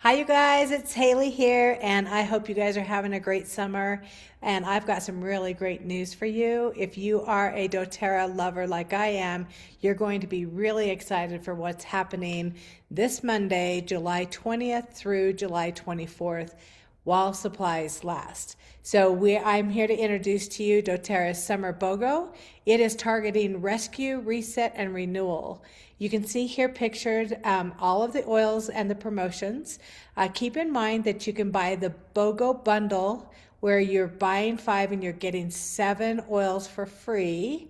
Hi, you guys. It's Haley here, and I hope you guys are having a great summer. And I've got some really great news for you. If you are a doTERRA lover like I am, you're going to be really excited for what's happening this Monday, July 20th through July 24th, while supplies last. I'm here to introduce to you doTERRA's Summer BOGO. It is targeting rescue, reset, and renewal. You can see here pictured all of the oils and the promotions. Keep in mind that you can buy the BOGO bundle where you're buying 5 and you're getting 7 oils for free.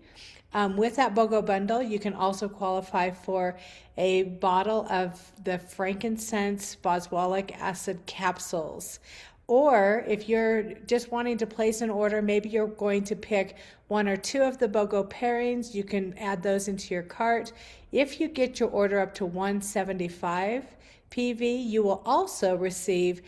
With that BOGO bundle, you can also qualify for a bottle of the Frankincense Boswellic Acid Capsules. Or if you're just wanting to place an order, maybe you're going to pick 1 or 2 of the BOGO pairings, you can add those into your cart. If you get your order up to 175 PV, you will also receive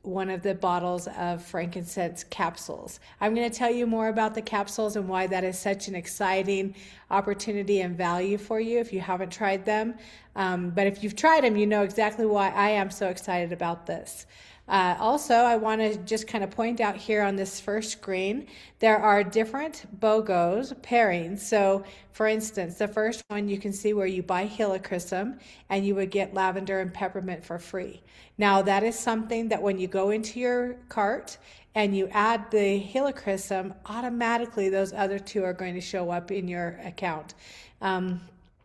one of the bottles of frankincense capsules. I'm going to tell you more about the capsules and why that is such an exciting opportunity and value for you if you haven't tried them. But if you've tried them, you know exactly why I am so excited about this. Also, I want to just kind of point out here on this first screen, there are different BOGOs, pairings. So for instance, the first one you can see where you buy Helichrysum and you would get Lavender and Peppermint for free. Now that is something that when you go into your cart and you add the Helichrysum, automatically those other 2 are going to show up in your account.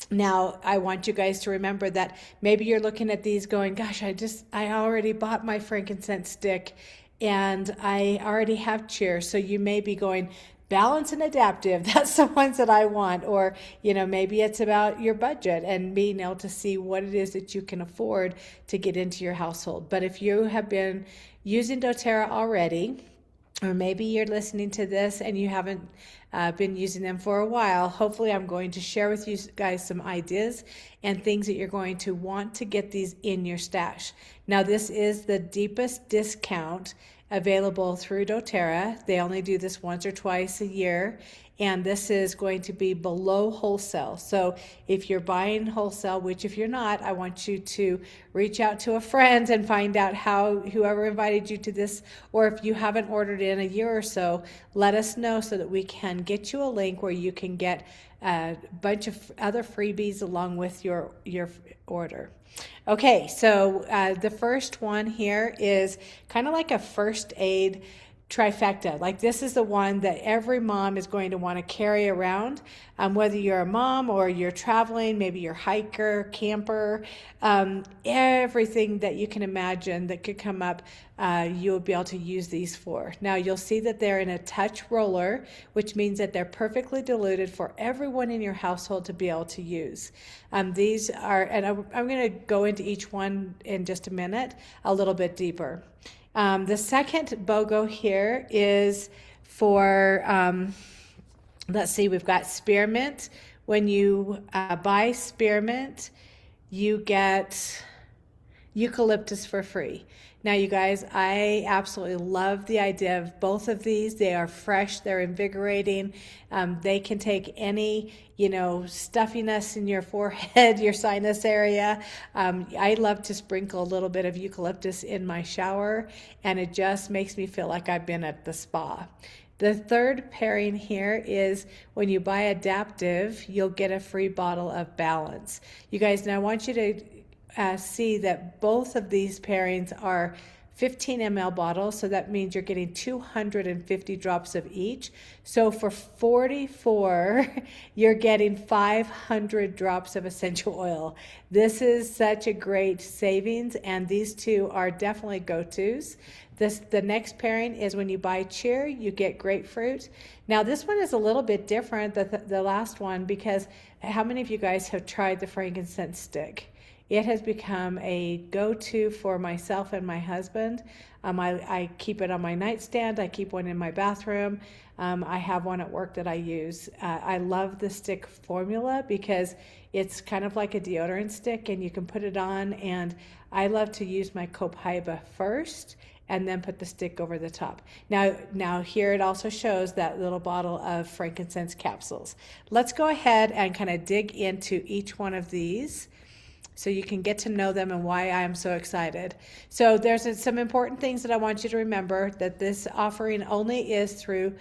Now, I want you guys to remember that maybe you're looking at these going, gosh, I already bought my frankincense stick and I already have cheer. So you may be going, balance and adaptive, that's the ones that I want. Or, maybe it's about your budget and being able to see what it is that you can afford to get into your household. But if you have been using doTERRA already, or maybe you're listening to this and you haven't been using them for a while, hopefully I'm going to share with you guys some ideas and things that you're going to want to get these in your stash. Now, this is the deepest discount available through doTERRA. They only do this once or twice a year, and this is going to be below wholesale. So if you're buying wholesale, which if you're not, I want you to reach out to a friend and find out whoever invited you to this, or if you haven't ordered in a year or so, let us know so that we can get you a link where you can get a bunch of other freebies along with your order. Okay, so the first one here is kind of like a first aid trifecta. Like, this is the one that every mom is going to want to carry around, whether you're a mom or you're traveling, maybe you're hiker, camper, everything that you can imagine that could come up, you'll be able to use these for. Now, you'll see that they're in a touch roller, which means that they're perfectly diluted for everyone in your household to be able to use. These are, and I'm going to go into each one in just a minute, a little bit deeper. The second BOGO here is for, let's see, we've got Spearmint. When you buy Spearmint, you get Eucalyptus for free. Now, you guys, I absolutely love the idea of both of these. They are fresh, they're invigorating. They can take any, stuffiness in your forehead, your sinus area. I love to sprinkle a little bit of eucalyptus in my shower, and it just makes me feel like I've been at the spa. The third pairing here is when you buy Adaptiv, you'll get a free bottle of Balance. You guys, now I want you to see that both of these pairings are 15 ml bottles, so that means you're getting 250 drops of each. So for 44, you're getting 500 drops of essential oil. This is such a great savings, and these 2 are definitely go-tos. The next pairing is when you buy cheer, you get grapefruit. Now, this one is a little bit different than the last one, because how many of you guys have tried the frankincense stick? It has become a go-to for myself and my husband. I keep it on my nightstand. I keep one in my bathroom. I have one at work that I use. I love the stick formula because it's kind of like a deodorant stick, and you can put it on, and I love to use my Copaiba first and then put the stick over the top. Now here it also shows that little bottle of frankincense capsules. Let's go ahead and kind of dig into each one of these. so you can get to know them and why I'm so excited. So there's some important things that I want you to remember, that this offering only is through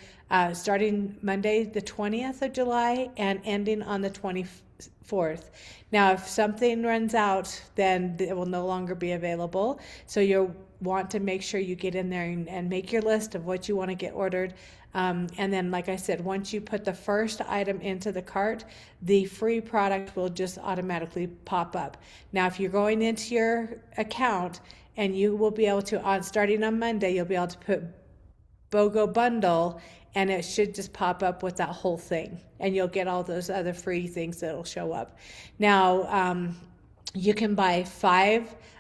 starting Monday the 20th of July and ending on the 24th. Now, if something runs out, then it will no longer be available. So you'll want to make sure you get in there and make your list of what you want to get ordered. And then, like I said, once you put the first item into the cart, the free product will just automatically pop up. Now, if you're going into your account, and you will be able to, starting on Monday, you'll be able to put BOGO bundle, and it should just pop up with that whole thing, and you'll get all those other free things that'll show up. Now, you can buy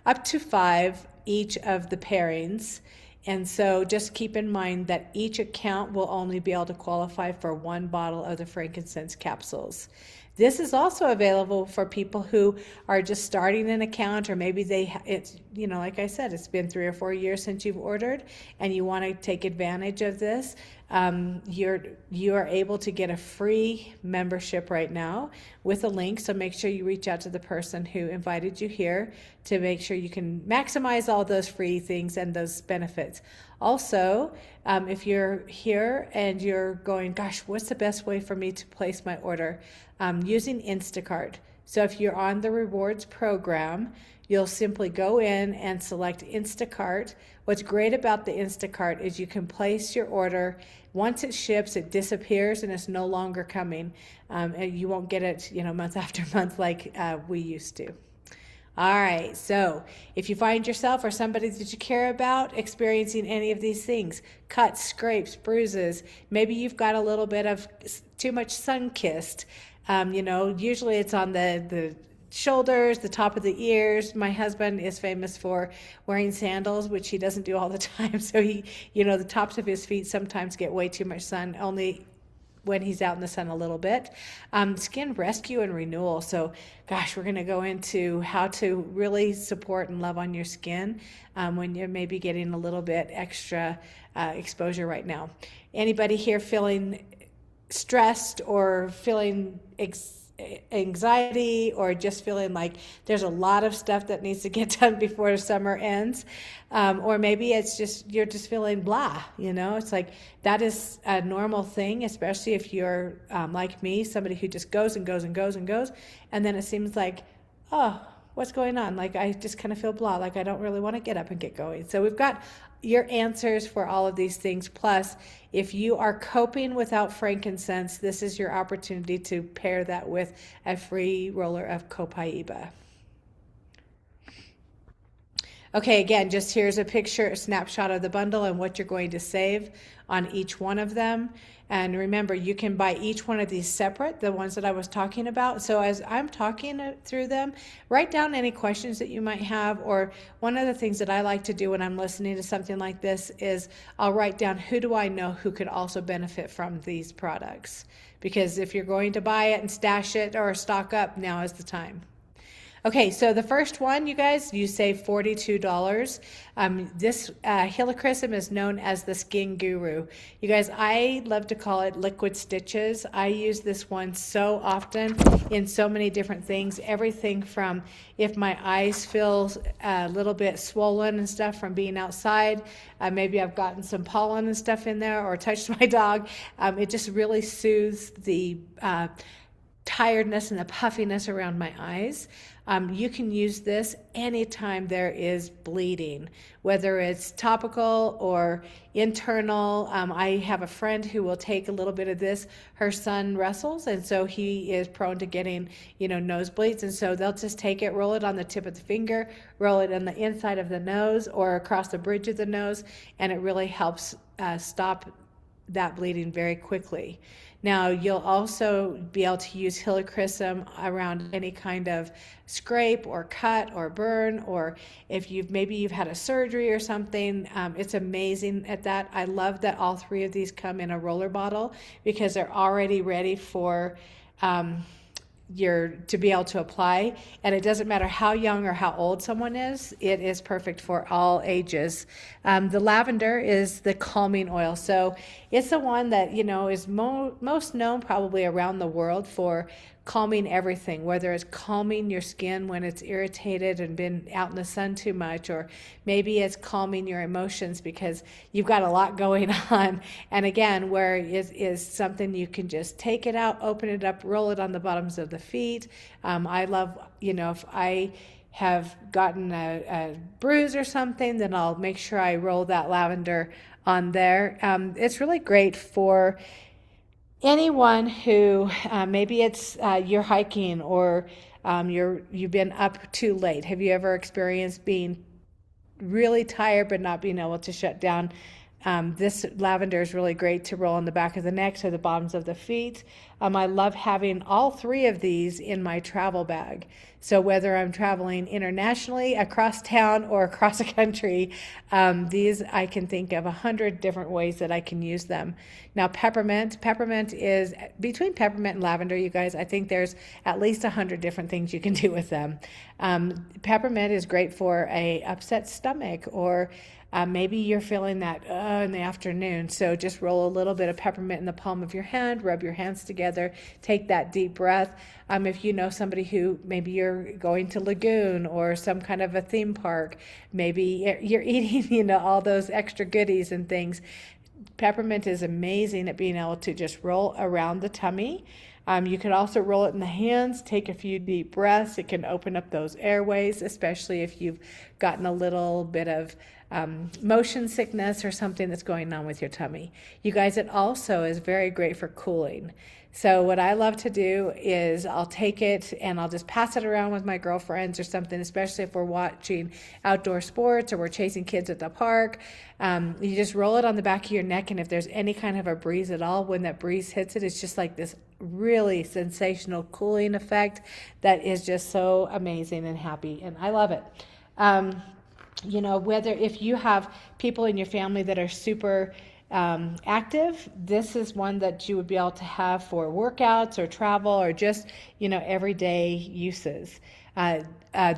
up to five each of the pairings. And so just keep in mind that each account will only be able to qualify for one bottle of the frankincense capsules. This is also available for people who are just starting an account, or maybe it's, like I said, it's been 3 or 4 years since you've ordered and you want to take advantage of this. You are able to get a free membership right now with a link. So make sure you reach out to the person who invited you here to make sure you can maximize all those free things and those benefits. Also, if you're here and you're going, gosh, what's the best way for me to place my order? Using Instacart. So if you're on the rewards program, you'll simply go in and select Instacart. What's great about the Instacart is you can place your order. Once it ships, it disappears and it's no longer coming. And you won't get it, month after month like we used to. All right, so if you find yourself or somebody that you care about experiencing any of these things, cuts, scrapes, bruises, maybe you've got a little bit of too much sun-kissed, usually it's on the shoulders, the top of the ears. My husband is famous for wearing sandals, which he doesn't do all the time. So he, the tops of his feet sometimes get way too much sun, only when he's out in the sun a little bit. Skin rescue and renewal. So gosh, we're going to go into how to really support and love on your skin when you're maybe getting a little bit extra exposure right now. Anybody here feeling stressed or feeling anxiety, or just feeling like there's a lot of stuff that needs to get done before the summer ends, or maybe it's just you're just feeling blah, it's like that is a normal thing, especially if you're like me, somebody who just goes and goes and goes and goes, and then it seems like, oh, what's going on? Like I just kind of feel blah, like I don't really want to get up and get going. So we've got your answers for all of these things. Plus, if you are coping without frankincense, this is your opportunity to pair that with a free roller of Copaiba. Okay, again, just here's a snapshot of the bundle and what you're going to save on each one of them. And remember, you can buy each one of these separate, the ones that I was talking about. So as I'm talking through them, write down any questions that you might have. Or one of the things that I like to do when I'm listening to something like this is I'll write down, who do I know who could also benefit from these products? Because if you're going to buy it and stash it or stock up, now is the time. Okay, so the first one, you guys, you save $42. This Helichrysum is known as the skin guru. You guys, I love to call it liquid stitches. I use this one so often in so many different things. Everything from if my eyes feel a little bit swollen and stuff from being outside, maybe I've gotten some pollen and stuff in there or touched my dog. It just really soothes the tiredness and the puffiness around my eyes. You can use this anytime there is bleeding, whether it's topical or internal. I have a friend who will take a little bit of this. Her son wrestles, and so he is prone to getting, nosebleeds. And so they'll just take it, roll it on the tip of the finger, roll it on the inside of the nose or across the bridge of the nose, and it really helps stop that bleeding very quickly. Now, you'll also be able to use Helichrysum around any kind of scrape or cut or burn, or if you've had a surgery or something. It's amazing at that. I love that all three of these come in a roller bottle because they're already ready for to be able to apply, and it doesn't matter how young or how old someone is. It is perfect for all ages. The lavender is the calming oil, so it's the one that is most known probably around the world for calming everything, whether it's calming your skin when it's irritated and been out in the sun too much, or maybe it's calming your emotions because you've got a lot going on. And again, where it is something you can just take it out, open it up, roll it on the bottoms of the feet. I love, if I have gotten a bruise or something, then I'll make sure I roll that lavender on there. It's really great for anyone who maybe it's you're hiking, or you've been up too late. Have you ever experienced being really tired but not being able to shut down? This lavender is really great to roll on the back of the neck to the bottoms of the feet. I love having all three of these in my travel bag. So whether I'm traveling internationally, across town, or across a country, these I can think of 100 different ways that I can use them. Now, peppermint is between peppermint and lavender, you guys. I think there's at least 100 different things you can do with them. Peppermint is great for a upset stomach, or maybe you're feeling that in the afternoon. So just roll a little bit of peppermint in the palm of your hand, rub your hands together, take that deep breath. If you know somebody who maybe you're going to Lagoon or some kind of a theme park, maybe you're eating, all those extra goodies and things. Peppermint is amazing at being able to just roll around the tummy. You could also roll it in the hands, take a few deep breaths. It can open up those airways, especially if you've gotten a little bit of motion sickness or something that's going on with your tummy. You guys, it also is very great for cooling. So what I love to do is I'll take it and I'll just pass it around with my girlfriends or something, especially if we're watching outdoor sports or we're chasing kids at the park. You just roll it on the back of your neck, and if there's any kind of a breeze at all, when that breeze hits it, it's just like this really sensational cooling effect that is just so amazing and happy, and I love it. Whether if you have people in your family that are super active, this is one that you would be able to have for workouts or travel or just, everyday uses.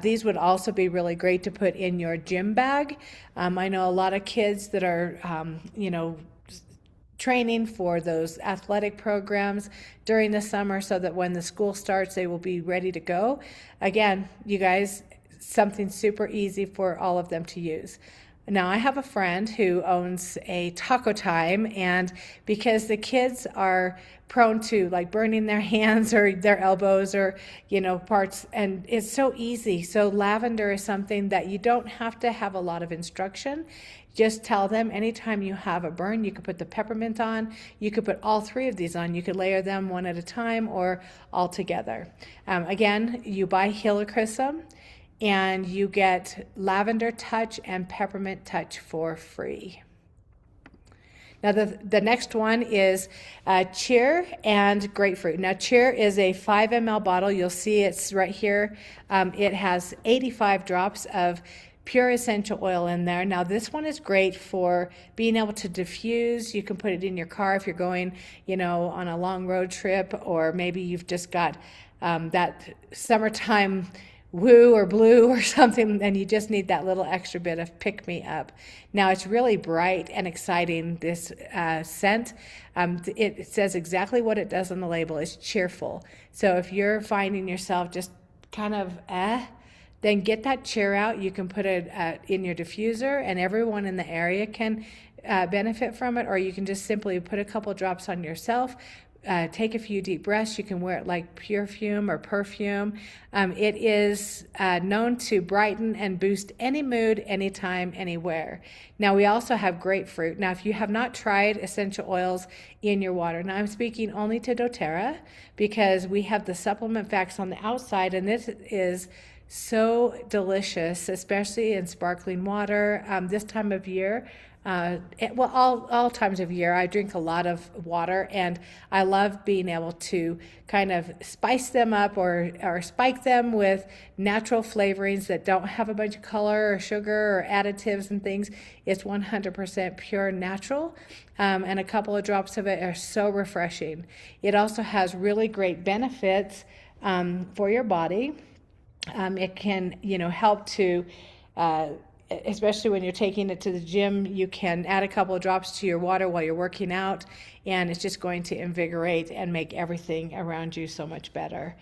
These would also be really great to put in your gym bag. I know a lot of kids that are, training for those athletic programs during the summer so that when the school starts, they will be ready to go. Again, you guys, something super easy for all of them to use. Now, I have a friend who owns a taco time, and because the kids are prone to like burning their hands or their elbows or, parts, and it's so easy. So lavender is something that you don't have to have a lot of instruction. Just tell them anytime you have a burn, you could put the peppermint on. You could put all three of these on. You could layer them one at a time or all together. Again, you buy Helichrysum, and you get Lavender Touch and Peppermint Touch for free. Now the next one is Cheer and Grapefruit. Now Cheer is a 5 ml bottle. You'll see it's right here. It has 85 drops of pure essential oil in there. Now this one is great for being able to diffuse. You can put it in your car if you're going, on a long road trip, or maybe you've just got that summertime woo or blue or something, and you just need that little extra bit of pick-me-up. Now, it's really bright and exciting, this scent. It says exactly what it does on the label. It's cheerful. So if you're finding yourself just kind of then get that cheer out. You can put it in your diffuser, and everyone in the area can benefit from it, or you can just simply put a couple drops on yourself. Take a few deep breaths. You can wear it like perfume or perfume. It is known to brighten and boost any mood, anytime, anywhere. Now, we also have grapefruit. Now, if you have not tried essential oils in your water, now I'm speaking only to doTERRA because we have the supplement facts on the outside, and this is so delicious, especially in sparkling water this time of year. All times of year, I drink a lot of water, and I love being able to kind of spice them up or spike them with natural flavorings that don't have a bunch of color or sugar or additives and things. It's 100% pure natural, and a couple of drops of it are so refreshing. It also has really great benefits for your body. It can, help to especially when you're taking it to the gym, you can add a couple of drops to your water while you're working out, and it's just going to invigorate and make everything around you so much better.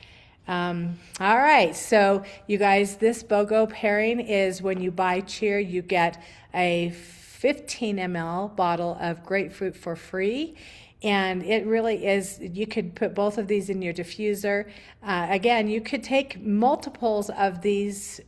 All right, so you guys, this BOGO pairing is when you buy Cheer, you get a 15 ml bottle of grapefruit for free. And it really is, you could put both of these in your diffuser. Again, you could take multiples of these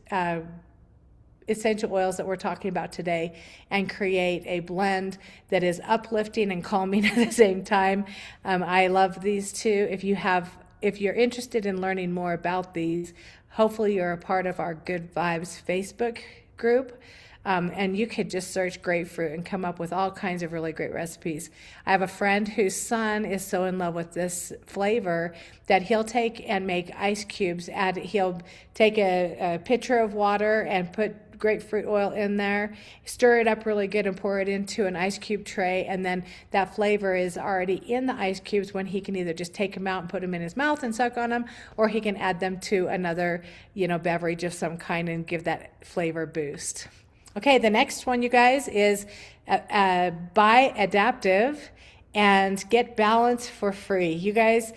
essential oils that we're talking about today and create a blend that is uplifting and calming at the same time. I love these too. If you're interested in learning more about these, hopefully you're a part of our Good Vibes Facebook group. And you could just search grapefruit and come up with all kinds of really great recipes. I have a friend whose son is so in love with this flavor that he'll take and make ice cubes. He'll take a pitcher of water and put grapefruit oil in there, stir it up really good and pour it into an ice cube tray, and then that flavor is already in the ice cubes when he can either just take them out and put them in his mouth and suck on them, or he can add them to another, beverage of some kind and give that flavor boost. Okay, the next one, you guys, is buy Adaptiv and get balance for free. You guys,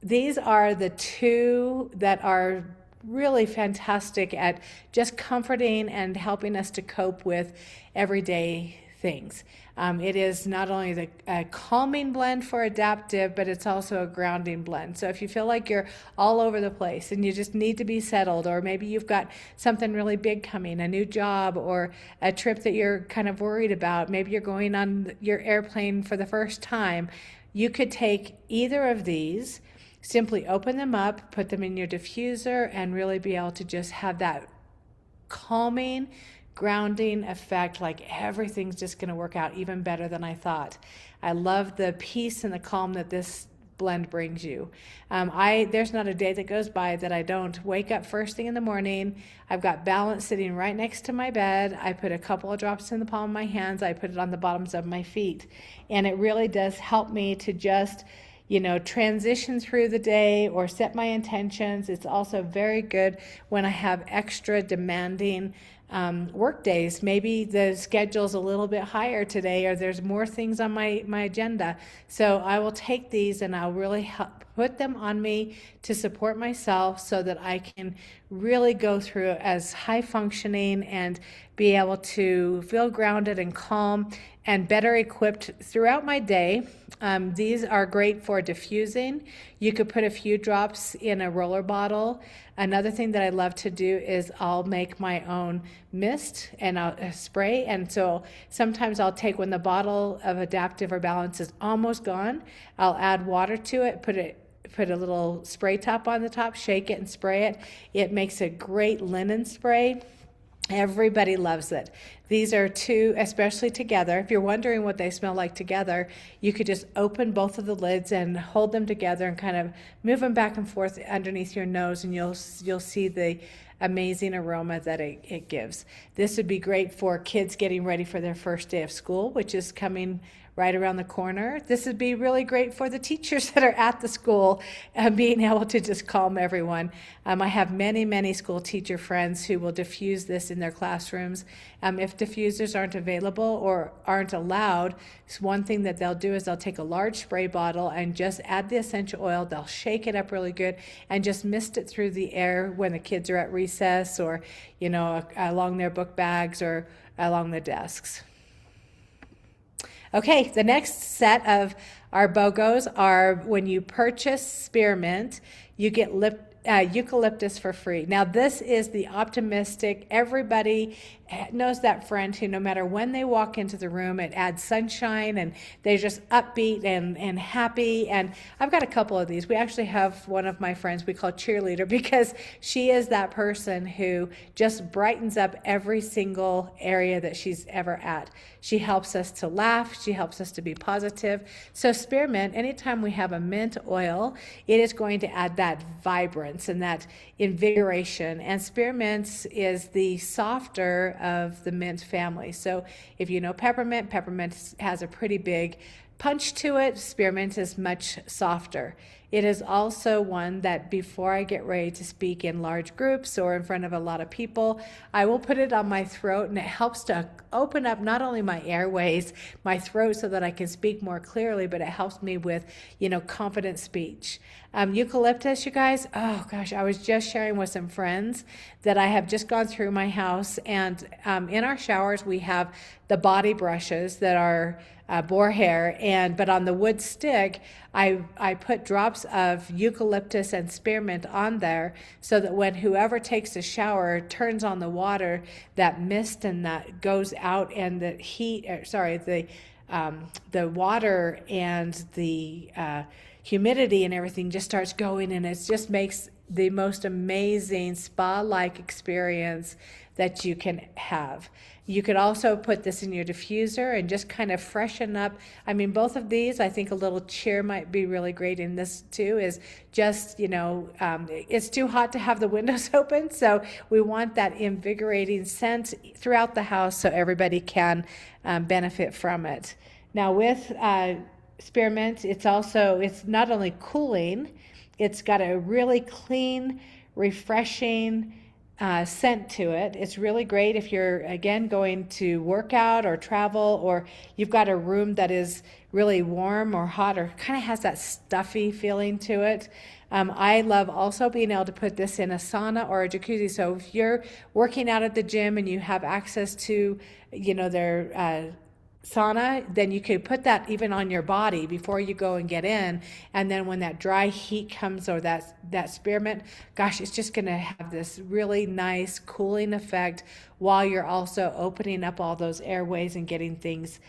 these are the two that are really fantastic at just comforting and helping us to cope with everyday things. It is not only a calming blend for Adaptiv, but it's also a grounding blend. So if you feel like you're all over the place and you just need to be settled, or maybe you've got something really big coming, a new job or a trip that you're kind of worried about, maybe you're going on your airplane for the first time, you could take either of these, simply open them up, put them in your diffuser, and really be able to just have that calming, grounding effect, like everything's just going to work out even better than I thought. I love the peace and the calm that this blend brings you. There's not a day that goes by that I don't wake up first thing in the morning. I've got balance sitting right next to my bed. I put a couple of drops in the palm of my hands. I put it on the bottoms of my feet. And it really does help me to just transition through the day or set my intentions. It's also very good when I have extra demanding work days. Maybe the schedule's a little bit higher today, or there's more things on my agenda. So I will take these and I'll really put them on me to support myself so that I can really go through as high functioning and be able to feel grounded and calm and better equipped throughout my day. These are great for diffusing. You could put a few drops in a roller bottle. Another thing that I love to do is I'll make my own mist and I'll spray. And so sometimes I'll take, when the bottle of Adaptiv or Balance is almost gone, I'll add water to it, put a little spray top on the top, shake it and spray it. It makes a great linen spray. Everybody loves it. These are two, especially together. If you're wondering what they smell like together, you could just open both of the lids and hold them together and kind of move them back and forth underneath your nose, and you'll see the amazing aroma that it gives. This would be great for kids getting ready for their first day of school, which is coming right around the corner. This would be really great for the teachers that are at the school, being able to just calm everyone. I have many school teacher friends who will diffuse this in their classrooms. If diffusers aren't available or aren't allowed, one thing that they'll do is they'll take a large spray bottle and just add the essential oil. They'll shake it up really good and just mist it through the air when the kids are at recess, or along their book bags or along the desks. Okay, the next set of our BOGOs are when you purchase Spearmint, you get Eucalyptus for free. Now this is the optimistic, everybody knows that friend who no matter when they walk into the room, it adds sunshine and they're just upbeat and happy. And I've got a couple of these. We actually have one of my friends we call Cheerleader, because she is that person who just brightens up every single area that she's ever at. She helps us to laugh. She helps us to be positive. So Spearmint, anytime we have a mint oil, it is going to add that vibrance and that invigoration. And Spearmint is the softer of the mint family. So if you know Peppermint, Peppermint has a pretty big punch to it. Spearmint is much softer. It is also one that before I get ready to speak in large groups or in front of a lot of people, I will put it on my throat, and it helps to open up not only my airways, my throat, so that I can speak more clearly, but it helps me with, confident speech. Eucalyptus, you guys, oh gosh, I was just sharing with some friends that I have just gone through my house, and in our showers we have the body brushes that are boar hair, but on the wood stick, I put drops of eucalyptus and spearmint on there, so that when whoever takes a shower turns on the water, that mist and that goes out, and the the water and the humidity and everything just starts going, and it just makes the most amazing spa-like experience that you can have. You could also put this in your diffuser and just kind of freshen up. I mean, both of these, I think a little cheer might be really great in this too, is just, it's too hot to have the windows open. So we want that invigorating scent throughout the house so everybody can benefit from it. Now with spearmint, it's not only cooling, it's got a really clean, refreshing scent to it. It's really great if you're, again, going to work out or travel, or you've got a room that is really warm or hot or kind of has that stuffy feeling to it. I love also being able to put this in a sauna or a jacuzzi. So if you're working out at the gym and you have access to, their sauna, then you could put that even on your body before you go and get in, and then when that dry heat comes, or that spearmint, gosh, it's just going to have this really nice cooling effect while you're also opening up all those airways and getting things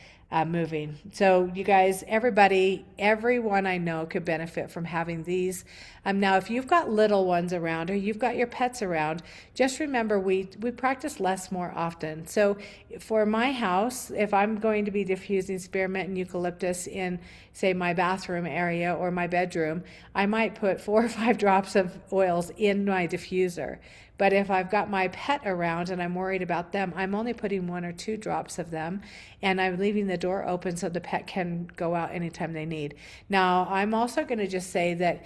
moving. So you guys, everyone I know could benefit from having these. Now, if you've got little ones around or you've got your pets around, just remember we practice less more often. So for my house, if I'm going to be diffusing spearmint and eucalyptus in, say, my bathroom area or my bedroom, I might put 4 or 5 drops of oils in my diffuser. But if I've got my pet around and I'm worried about them, I'm only putting 1 or 2 drops of them, and I'm leaving the door open so the pet can go out anytime they need. Now, I'm also going to just say that,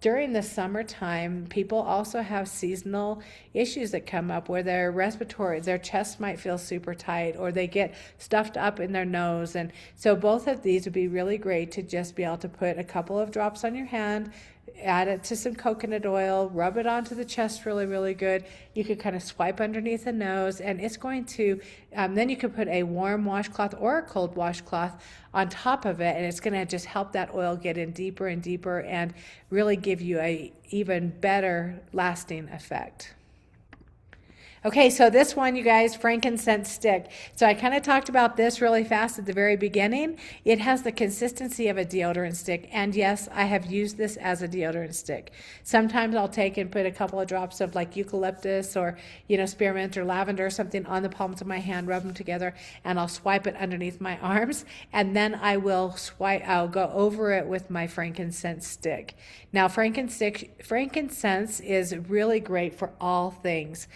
during the summertime, people also have seasonal issues that come up where their chest might feel super tight, or they get stuffed up in their nose. And so both of these would be really great to just be able to put a couple of drops on your hand, add it to some coconut oil, rub it onto the chest really, really good. You could kind of swipe underneath the nose, and it's going to, then you could put a warm washcloth or a cold washcloth on top of it, and it's going to just help that oil get in deeper and deeper and really give you a even better lasting effect. Okay, so this one, you guys, frankincense stick. So I kind of talked about this really fast at the very beginning. It has the consistency of a deodorant stick, and yes, I have used this as a deodorant stick. Sometimes I'll take and put a couple of drops of like eucalyptus or, spearmint or lavender or something on the palms of my hand, rub them together, and I'll swipe it underneath my arms, and then I'll go over it with my frankincense stick. Now, frankincense is really great for all things.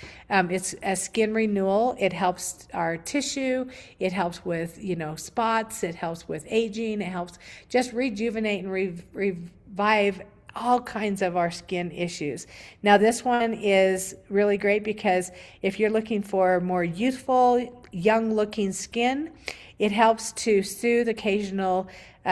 It's a skin renewal. It helps our tissue. It helps with, spots. It helps with aging. It helps just rejuvenate and revive all kinds of our skin issues. Now, this one is really great because if you're looking for more youthful, young-looking skin, it helps to soothe occasional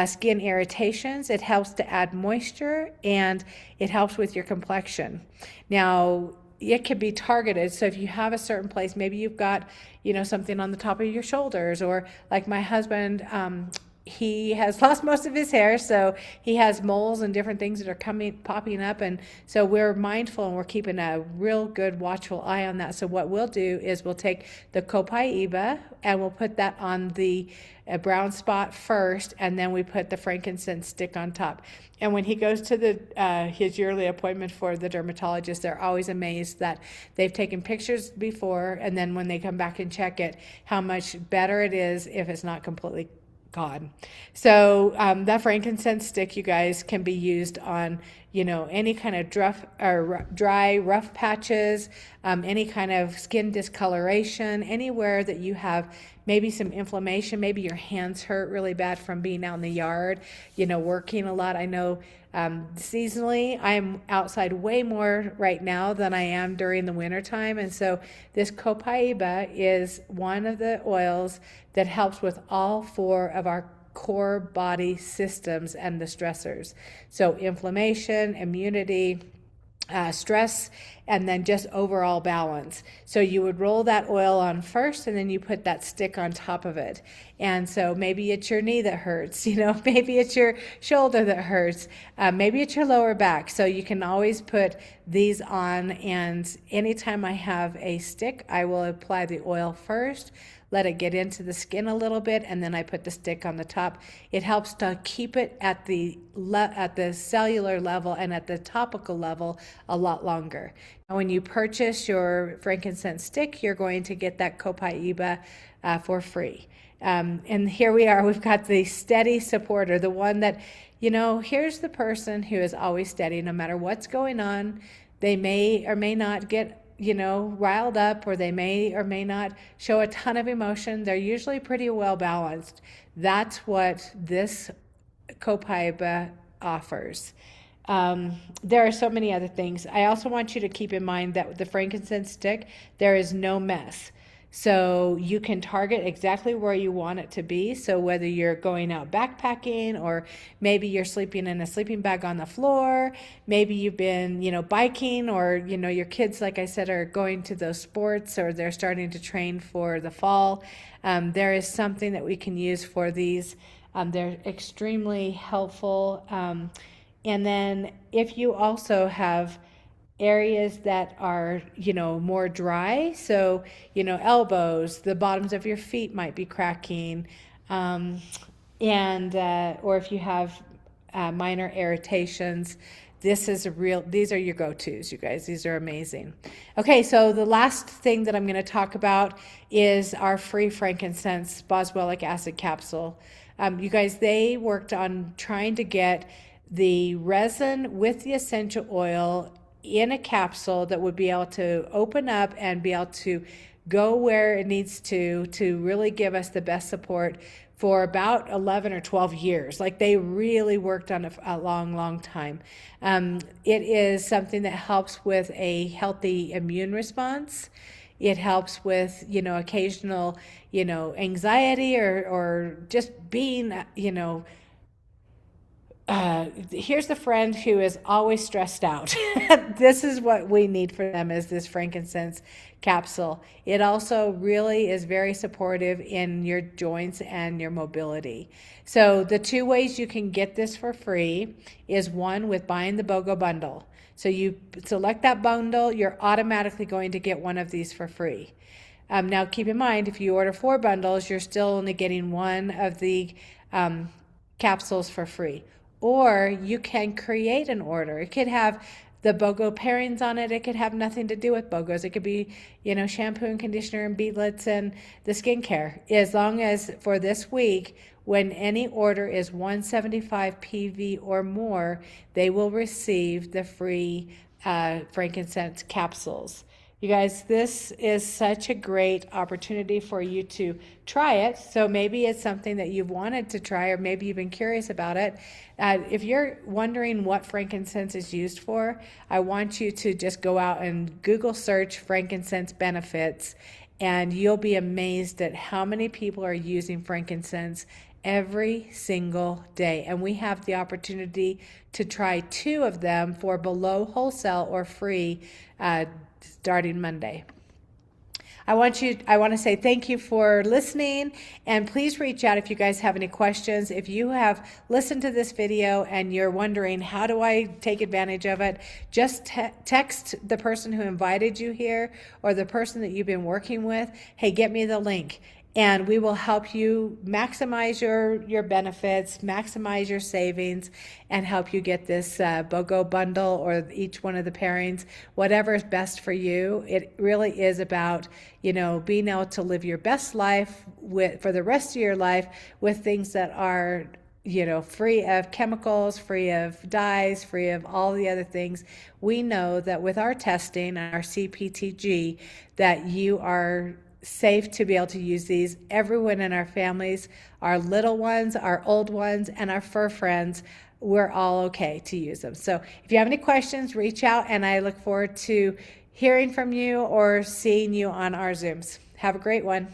skin irritations. It helps to add moisture, and it helps with your complexion. Now, it could be targeted. So if you have a certain place, maybe you've got, something on the top of your shoulders, or like my husband, he has lost most of his hair, so he has moles and different things that are popping up, and so we're mindful and we're keeping a real good watchful eye on that. So what we'll do is we'll take the Copaiba and we'll put that on the brown spot first, and then we put the frankincense stick on top. And when he goes to his yearly appointment for the dermatologist, they're always amazed that they've taken pictures before, and then when they come back and check it, how much better it is if it's not completely gone. So that frankincense stick, you guys, can be used on, any kind of dry, rough patches, any kind of skin discoloration, anywhere that you have maybe some inflammation, maybe your hands hurt really bad from being out in the yard, working a lot. I know seasonally I'm outside way more right now than I am during the winter time. And so this Copaiba is one of the oils that helps with all 4 of our core body systems and the stressors. So inflammation, immunity, stress, and then just overall balance. So you would roll that oil on first, and then you put that stick on top of it. And so maybe it's your knee that hurts, maybe it's your shoulder that hurts, maybe it's your lower back. So you can always put these on, and anytime I have a stick, I will apply the oil first, let it get into the skin a little bit, and then I put the stick on the top. It helps to keep it at the cellular level and at the topical level a lot longer. And when you purchase your frankincense stick, you're going to get that Copaiba for free. And here we are, we've got the steady supporter, the one that, here's the person who is always steady no matter what's going on. They may or may not get riled up, or they may or may not show a ton of emotion. They're usually pretty well balanced. That's what this Copaiba offers. There are so many other things. I also want you to keep in mind that with the frankincense stick, there is no mess. So you can target exactly where you want it to be. So whether you're going out backpacking, or maybe you're sleeping in a sleeping bag on the floor, maybe you've been, biking, or, your kids, like I said, are going to those sports, or they're starting to train for the fall. There is something that we can use for these. They're extremely helpful. And then if you also have areas that are, more dry, so, elbows, the bottoms of your feet might be cracking, or if you have minor irritations, these are your go-tos, you guys. These are amazing. Okay, so the last thing that I'm going to talk about is our free frankincense Boswellic acid capsule. You guys, they worked on trying to get the resin with the essential oil in a capsule that would be able to open up and be able to go where it needs to really give us the best support for about 11 or 12 years. Like, they really worked on it a long, long time. It is something that helps with a healthy immune response. It helps with, occasional, anxiety or just being, here's the friend who is always stressed out. This is what we need for them, is this frankincense capsule. It also really is very supportive in your joints and your mobility. So the 2 ways you can get this for free is, one, with buying the BOGO bundle. So you select that bundle, you're automatically going to get one of these for free. Now keep in mind, if you order 4 bundles, you're still only getting one of the capsules for free. Or you can create an order. It could have the BOGO pairings on it. It could have nothing to do with BOGOs. It could be, shampoo and conditioner and beadlets and the skincare. As long as for this week, when any order is 175 PV or more, they will receive the free frankincense capsules. You guys, this is such a great opportunity for you to try it. So maybe it's something that you've wanted to try, or maybe you've been curious about it. If you're wondering what frankincense is used for, I want you to just go out and Google search frankincense benefits, and you'll be amazed at how many people are using frankincense every single day. And we have the opportunity to try 2 of them for below wholesale or free starting Monday. I want to say thank you for listening, and please reach out if you guys have any questions. If you have listened to this video and you're wondering, how do I take advantage of it? Just text the person who invited you here, or the person that you've been working with, hey, get me the link. And we will help you maximize your benefits, maximize your savings, and help you get this BOGO bundle or each one of the pairings, whatever is best for you. It really is about, being able to live your best life for the rest of your life with things that are free of chemicals, free of dyes, free of all the other things. We know that with our testing, our CPTG, that you are safe to be able to use these. Everyone in our families, our little ones, our old ones, and our fur friends, we're all okay to use them. So if you have any questions, reach out, and I look forward to hearing from you or seeing you on our Zooms. Have a great one.